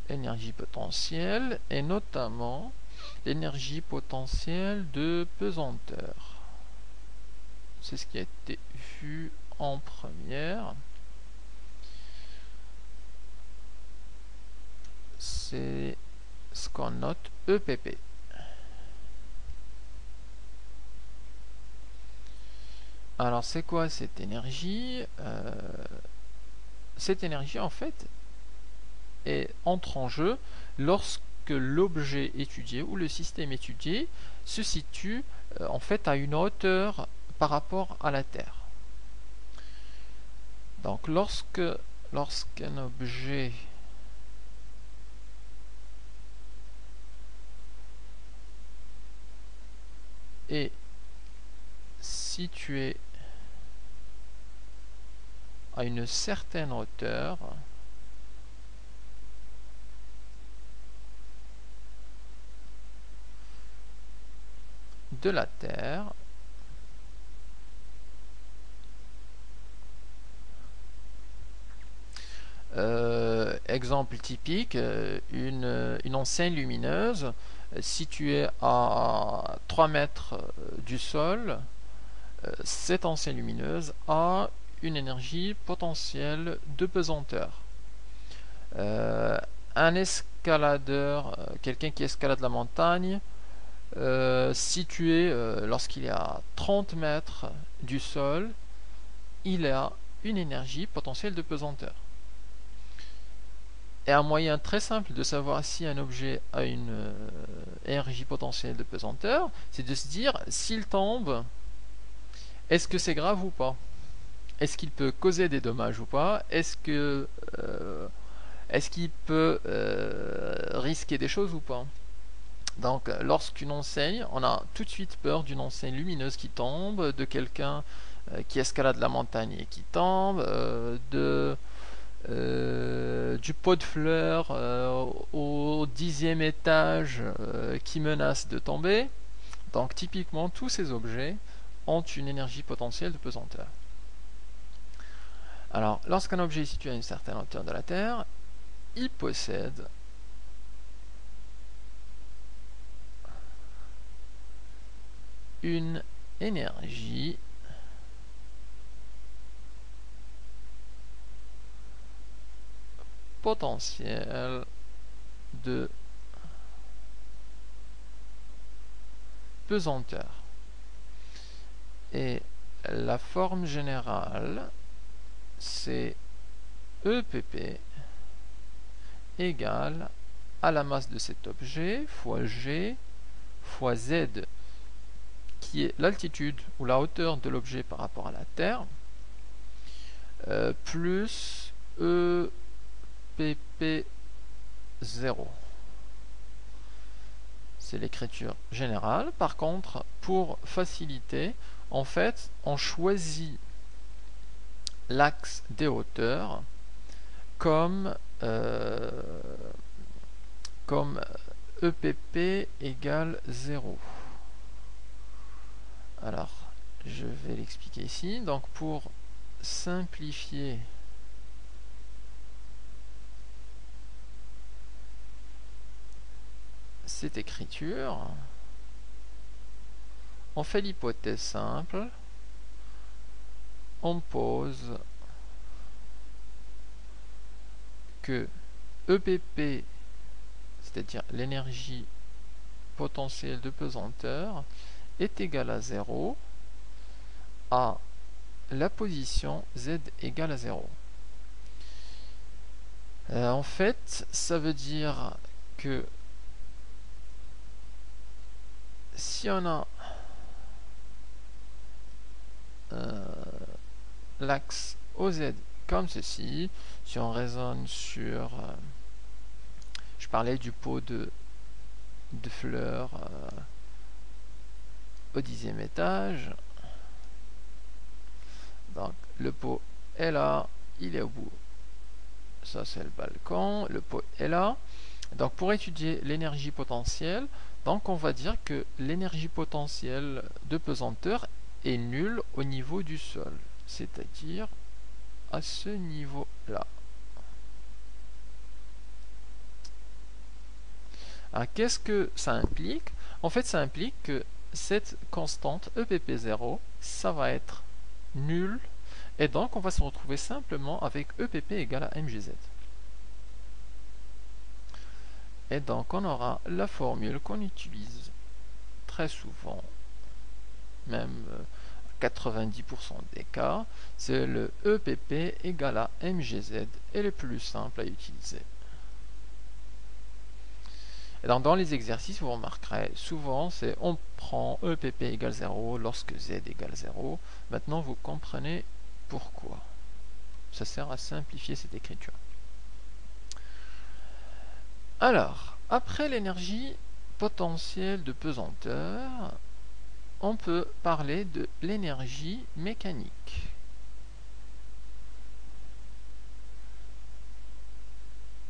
énergie potentielle et notamment l'énergie potentielle de pesanteur. C'est ce qui a été vu en première. C'est ce qu'on note EPP. Alors c'est quoi cette énergie? Cette énergie en fait entre en jeu lorsque l'objet étudié ou le système étudié se situe en fait à une hauteur par rapport à la Terre. Donc lorsqu'un objet est situé à une certaine hauteur de la Terre, exemple typique, une enseigne lumineuse située à 3 mètres du sol. Cette enseigne lumineuse a une énergie potentielle de pesanteur. Un escaladeur, quelqu'un qui escalade la montagne, situé lorsqu'il est à 30 mètres du sol, il a une énergie potentielle de pesanteur. Et un moyen très simple de savoir si un objet a une énergie potentielle de pesanteur, c'est de se dire, s'il tombe, est-ce que c'est grave ou pas? Est-ce qu'il peut causer des dommages ou pas? Est-ce qu'il peut risquer des choses ou pas? Donc lorsqu'une enseigne, on a tout de suite peur d'une enseigne lumineuse qui tombe, de quelqu'un qui escalade la montagne et qui tombe, du pot de fleurs au 10e étage qui menace de tomber. Donc typiquement tous ces objets ont une énergie potentielle de pesanteur. Alors lorsqu'un objet est situé à une certaine hauteur de la Terre, il possède une énergie potentielle de pesanteur. Et la forme générale, c'est EPP égale à la masse de cet objet fois G fois Z, qui est l'altitude ou la hauteur de l'objet par rapport à la Terre, plus EPP0. C'est l'écriture générale. Par contre, pour faciliter, en fait, on choisit l'axe des hauteurs comme EPP égale 0. Alors, je vais l'expliquer ici. Donc, pour simplifier cette écriture, on fait l'hypothèse simple, on pose que EPP, c'est-à-dire l'énergie potentielle de pesanteur, est égal à 0 à la position Z égale à 0. En fait, ça veut dire que si on a l'axe OZ comme ceci, si on raisonne sur... je parlais du pot de fleurs au 10e étage. Donc le pot est là, il est au bout. Ça c'est le balcon, le pot est là. Donc pour étudier l'énergie potentielle, donc on va dire que l'énergie potentielle de pesanteur est nulle au niveau du sol, c'est-à-dire à ce niveau-là. Alors, qu'est-ce que ça implique? En fait, ça implique que cette constante EPP0, ça va être nul, et donc on va se retrouver simplement avec EPP égale à mgz. Et donc on aura la formule qu'on utilise très souvent, même 90% des cas, c'est le EPP égale à mgz, et le plus simple à utiliser. Et donc dans les exercices, vous remarquerez, souvent c'est on prend EPP égale 0 lorsque z égale 0. Maintenant vous comprenez pourquoi. Ça sert à simplifier cette écriture. Alors, après l'énergie potentielle de pesanteur, on peut parler de l'énergie mécanique.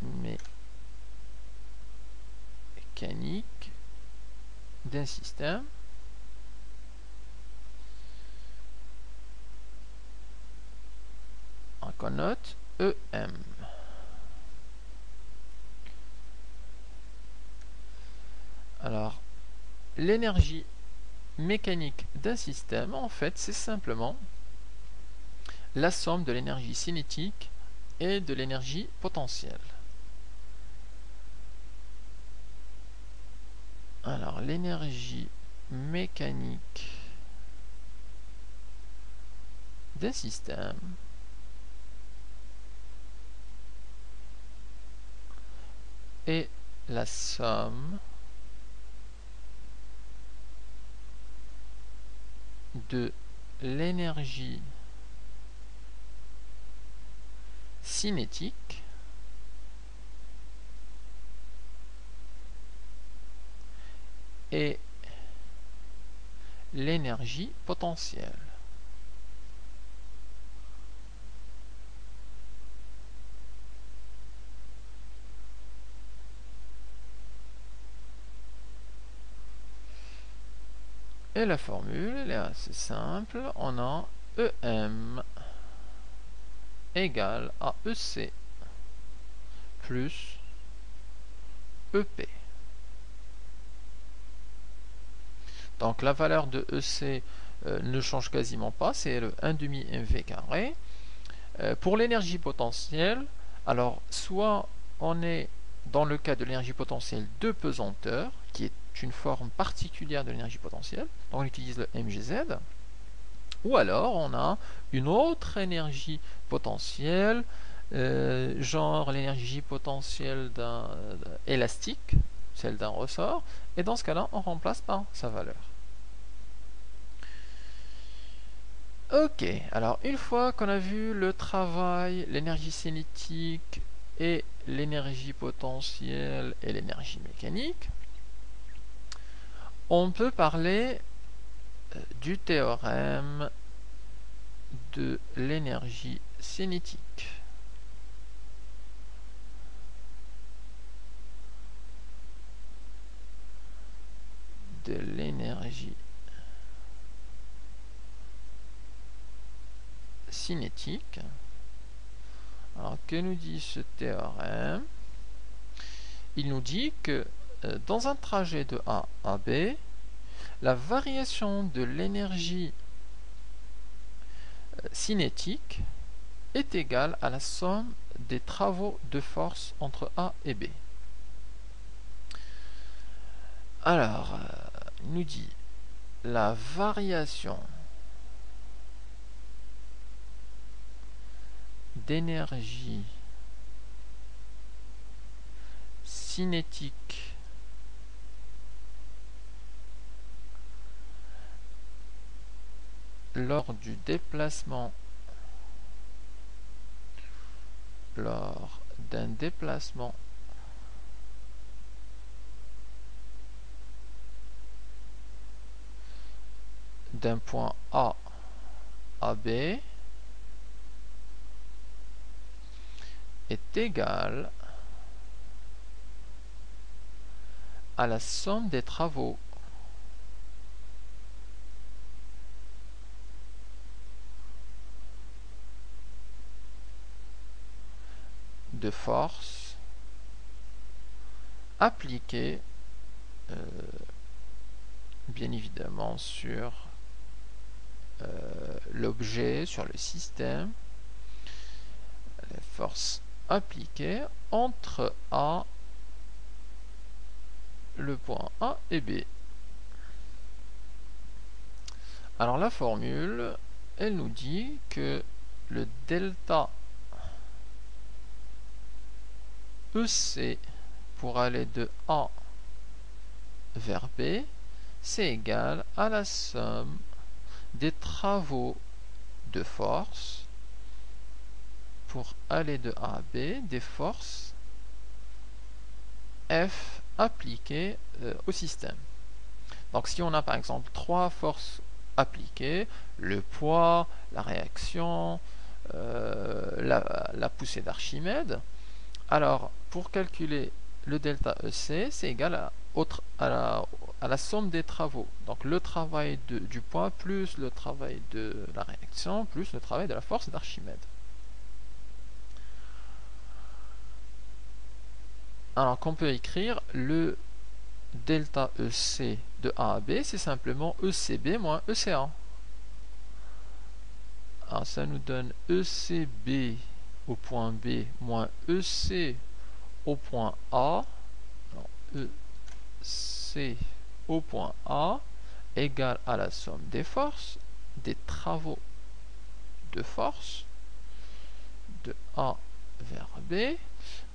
Mécanique d'un système. On note EM. Alors, l'énergie mécanique d'un système, en fait, c'est simplement la somme de l'énergie cinétique et de l'énergie potentielle. Alors, l'énergie mécanique d'un système est la somme de l'énergie cinétique et l'énergie potentielle. Et la formule, elle est assez simple. On a EM égale à EC plus EP. Donc la valeur de EC ne change quasiment pas, c'est le 1 demi mv carré. Pour l'énergie potentielle, alors soit on est dans le cas de l'énergie potentielle de pesanteur, qui est une forme particulière de l'énergie potentielle, donc on utilise le mgz, ou alors on a une autre énergie potentielle, genre l'énergie potentielle d'un élastique, celle d'un ressort, et dans ce cas-là, on remplace par sa valeur. Ok, alors une fois qu'on a vu le travail, l'énergie cinétique et l'énergie potentielle et l'énergie mécanique, on peut parler du théorème de l'énergie cinétique. De l'énergie cinétique. Alors, que nous dit ce théorème? Il nous dit que dans un trajet de A à B, la variation de l'énergie cinétique est égale à la somme des travaux de force entre A et B. Alors, il nous dit la variation d'énergie cinétique lors du déplacement, lors d'un déplacement d'un point A à B est égale à la somme des travaux de force appliqués bien évidemment sur l'objet, sur le système, les forces appliquées entre A, le point A et B. Alors la formule, elle nous dit que le delta EC pour aller de A vers B, c'est égal à la somme des travaux de force pour aller de A à B, des forces F appliquées au système. Donc si on a par exemple 3 forces appliquées, le poids, la réaction, la poussée d'Archimède, alors pour calculer le delta EC, c'est égal à la somme des travaux. Donc le travail du poids plus le travail de la réaction plus le travail de la force d'Archimède. Alors qu'on peut écrire le delta EC de A à B, c'est simplement ECB moins ECA. Alors ça nous donne ECB au point B moins EC au point A. Alors, EC au point A égale à la somme des forces, des travaux de force de A vers B.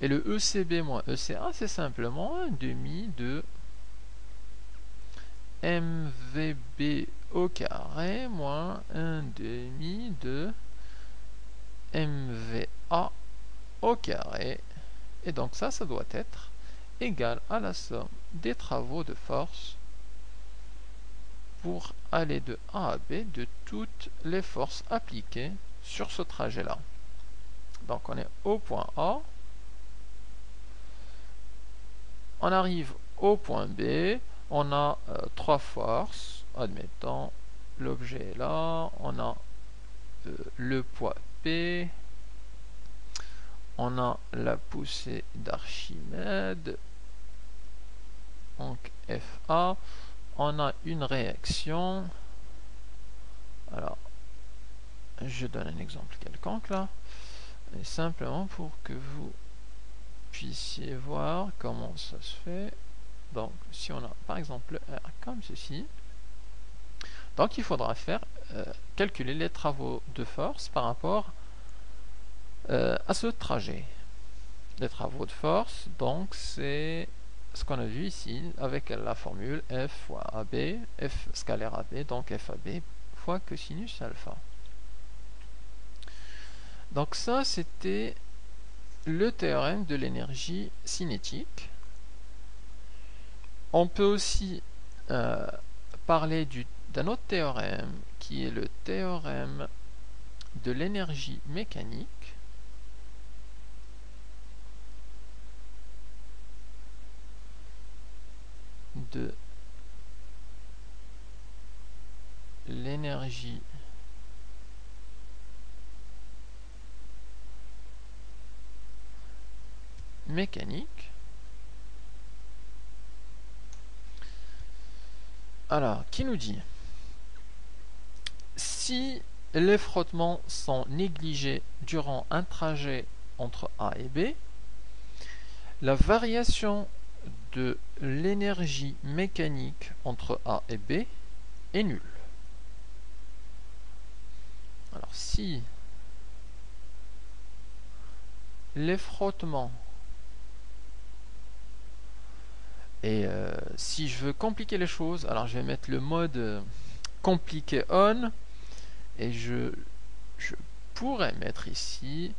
Et le ECB moins ECA, c'est simplement un demi de MVB au carré moins un demi de MVA au carré. Et donc ça doit être égal à la somme des travaux de force pour aller de A à B de toutes les forces appliquées sur ce trajet-là. Donc on est au point A, on arrive au point B, on a 3 forces, admettons, l'objet est là, on a le poids P, on a la poussée d'Archimède, donc FA, on a une réaction. Alors, je donne un exemple quelconque là, et simplement pour que vous puissiez voir comment ça se fait. Donc, si on a par exemple le R comme ceci, donc il faudra faire calculer les travaux de force par rapport à ce trajet. Les travaux de force, donc c'est ce qu'on a vu ici avec la formule F fois AB, F scalaire AB, donc FAB fois cosinus alpha. Donc ça, c'était le théorème de l'énergie cinétique. On peut aussi parler d'un autre théorème qui est le théorème de l'énergie mécanique. De l'énergie mécanique. Alors, qui nous dit si les frottements sont négligés durant un trajet entre A et B, la variation de l'énergie mécanique entre A et B est nulle. Alors si les frottements, et si je veux compliquer les choses, alors je vais mettre le mode compliqué on, et je pourrais mettre ici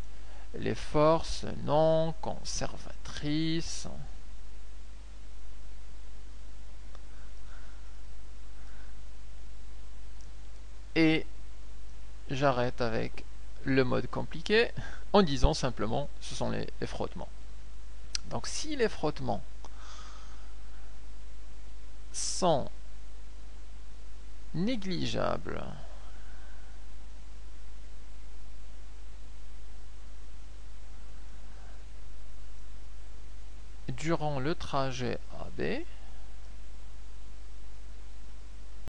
les forces non conservatrices et j'arrête avec le mode compliqué en disant simplement ce sont les frottements. Donc si les frottements sont négligeables durant le trajet AB,